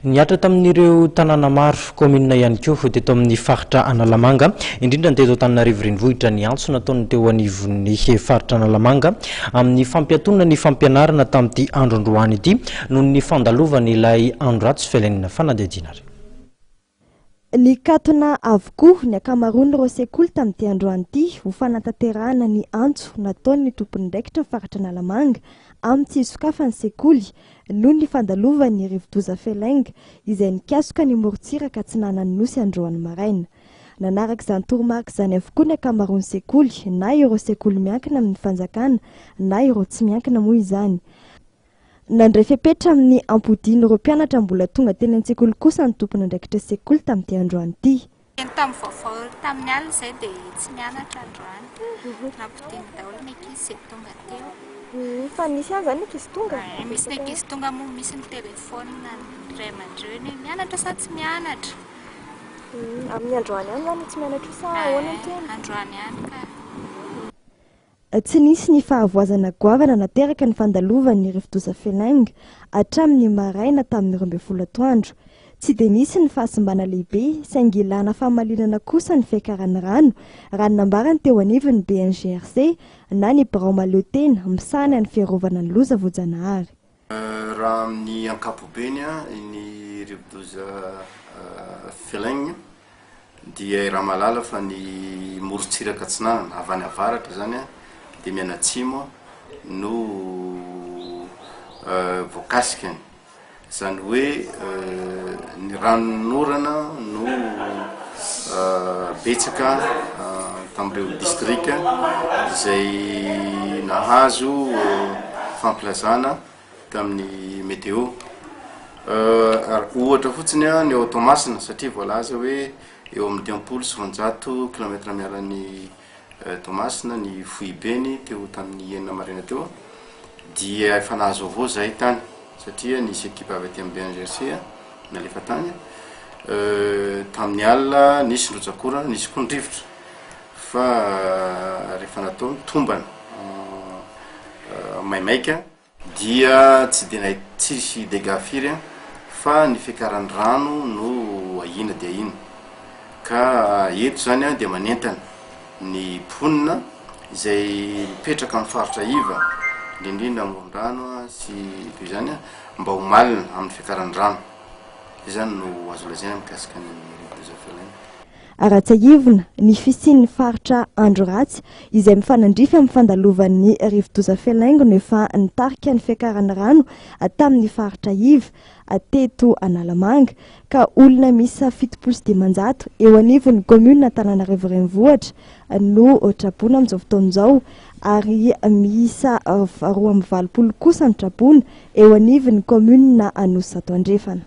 Niatra tamin'ireo tanàna maro commune ihany koa teto amin'ny faritra Analamanga indrindra teto Antananarivo renivohitra ny antso nataony teo anivon'ny faritra Analamanga amin'ny fampiatona ny fampianarana tamin'ity andro androany ity noho ny fandalovana ilay andro ratsy fialenana fanadihadiana. Ny katona avokoa ny akamaroan'ireo sekoly tamin'ity androany ity ho fanatanterahana ny antso nataony tompon'andraikitra ny faritra Analamanga amin'ny tsy sokafany sekoly noho ny fandalovany rivo-doza Felainga izay nikasoka ny morontsiraka tsy nanany nosy androany maraina. Nanaraka izany toromarika izany avokoa ny akamaroan'ny sekoly na ireo sekoly miankina amin'ny fanjakana na ireo tsy miankina moa izany. Nandray fepetra amin'ny ampodian'ireo mpianatra mbola tonga teny an-tsekoly kosa ny tompon'andraikitra sekoly tamin'ity androany ity. Tamin'ny vaovao tamin'ny alina izay dia tsy mianatra androany. Nampodiany daholo ny ankizy izay tonga teo. Fa misy azy zany ankizy tonga? Misy ny ankizy tonga moa misy ny telefônina ny ray aman-dreny mianatra sa tsy mianatra. Amin'ny androany ihany zany tsy mianatra sa ahoana ny teny? Androany ihany ka. Tsy nisy ny fahavoazana goavana nateraka ny fandalovan'ny rivo-doza Felainga hatramin'ny maraina tamin'ny 12 atoandro. Tsy dia nisy ny fahasimbana lehibe saingy ilana fahamalinana kosa ny fiakaran'ny rano raha nambarany teo anivon'ny BNGRC na ny birao mahaleo tena misahana ny fiarovana ny loza voajanahary. Raha amin'ny ankapobeny ny rivo-doza Felainga dia raha malala fa ny morontsiraka tsy nanana avy any avaratra zany dia mianatsimo no voakasikany. Zany hoe ny ranonorana no betsaka tamin'ireo distrika izay nahazo famplazana tamin'ny météo. Ohatra fotsiny ny ao Toamasina satria voalaza hoe eo amin'ny 10 km mialan'ny Toamasina ny fohibeny teo tamin'ny 9 maraina teo dia efa nahazo avao zay tany satria nisy ekipa avy aty amin'ny BNGRC nalefa tany. Tamin'ny alina nisy ndrotsakora nisy koa ny rivotra fa rehefa natao tombana maimaika dia tsy dia tsisy dégâts firy fa ny fiakaran'ny rano no ahina dia ahina ka eto zany dia manentana ny mponina izay mipetraka amin'ny faritra iva indrindra amoron-drano sy toy izany mba ho malina amin'ny fiakaran'ny rano. Izany no azo lazaina mikasika ny rivo-doza Felainga. Aratsahivona ny fisian'ny faritra andro ratsy izay mifanandrify amin'ny fandalovan'ny rivo-doza Felainga no efa nitarika ny fiakaran'ny rano tamin'ny faritra iva teto Analamanga ka olona misa 700 eo anivon'ny commune Antananarivo renivohitra no trabona amin'izao fotoan'izao ary misa 220 kosa ny trabona eo anivon'ny commune Anosy Zato Andrefana.